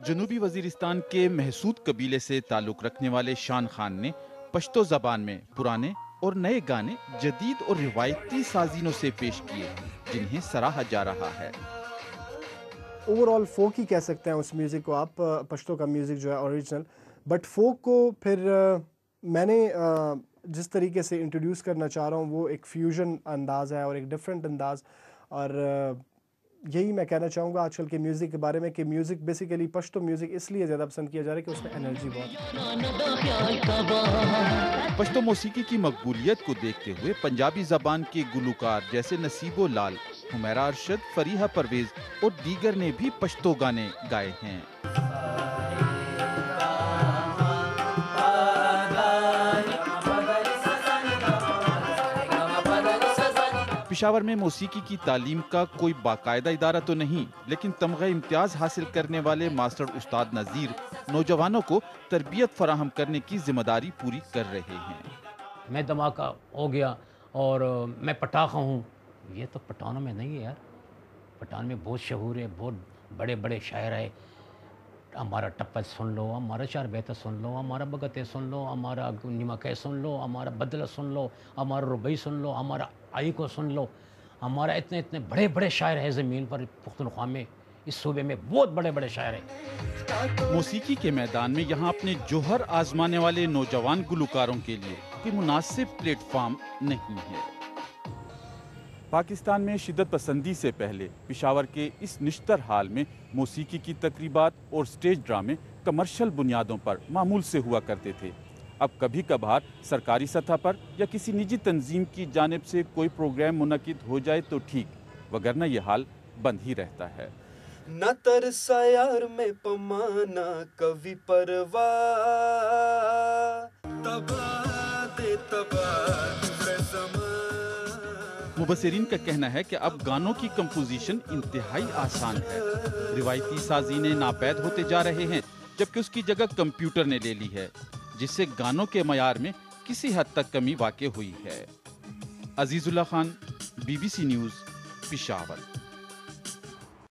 جنوبی وزیرستان کے محسود قبیلے سے تعلق رکھنے والے شان خان نے پشتو زبان میں پرانے اور نئے گانے جدید اور روایتی سازینوں سے پیش کیے جنہیں سراہا جا رہا ہے۔ اوور آل فوک ہی کہہ سکتے ہیں اس میوزک کو آپ، پشتو کا میوزک جو ہے اوریجنل، بٹ فوک کو پھر میں نے جس طریقے سے انٹروڈیوس کرنا چاہ رہا ہوں وہ ایک فیوژن انداز ہے اور ایک ڈفرینٹ انداز، اور یہی میں کہنا چاہوں گا آج کل کے میوزک کے بارے میں کہ میوزک بیسیکلی پشتو میوزک اس لیے زیادہ پسند کیا جا رہا ہے کہ اس میں انرجی بہت ہے۔ پشتو موسیقی کی مقبولیت کو دیکھتے ہوئے پنجابی زبان کے گلوکار جیسے نصیب لال، حمیرہ ارشد، فریحہ پرویز اور دیگر نے بھی پشتو گانے گائے ہیں۔ پشاور میں موسیقی کی تعلیم کا کوئی باقاعدہ ادارہ تو نہیں، لیکن تمغہ امتیاز حاصل کرنے والے ماسٹر استاد نذیر نوجوانوں کو تربیت فراہم کرنے کی ذمہ داری پوری کر رہے ہیں۔ میں دھماکہ ہو گیا اور میں پٹاخہ ہوں، یہ تو پٹانوں میں نہیں ہے یار۔ پٹان میں بہت شعور ہے، بہت بڑے بڑے شاعر ہیں۔ ہمارا ٹپت سن لو، ہمارا چار بیت سن لو، ہمارا بگتے سن لو، ہمارا نمکے سن لو، ہمارا بدلہ سن لو، ہمارا ربئی سن لو، ہمارا آئی کو سن لو۔ ہمارا اتنے بڑے بڑے شاعر ہیں زمین پر، پختونخوا میں، اس صوبے میں بہت بڑے بڑے شاعر ہیں۔ موسیقی کے میدان میں یہاں اپنے جوہر آزمانے والے نوجوان گلوکاروں کے لیے کوئی مناسب پلیٹ فارم نہیں ہے۔ پاکستان میں شدت پسندی سے پہلے پشاور کے اس نشتر حال میں موسیقی کی تقریبات اور سٹیج ڈرامے کمرشل بنیادوں پر معمول سے ہوا کرتے تھے۔ اب کبھی کبھار سرکاری سطح پر یا کسی نجی تنظیم کی جانب سے کوئی پروگرام منعقد ہو جائے تو ٹھیک، وگرنہ یہ حال بند ہی رہتا ہے۔ نہ ترسا یار میں پمانا کبھی پروا مبصرین کا کہنا ہے کہ اب گانوں کی کمپوزیشن انتہائی آسان ہے۔ روایتی سازینے ناپید ہوتے جا رہے ہیں جبکہ اس کی جگہ کمپیوٹر نے لے لی ہے، جس سے گانوں کے معیار میں کسی حد تک کمی واقع ہوئی ہے۔ عزیز اللہ خان، BBC نیوز، پشاور۔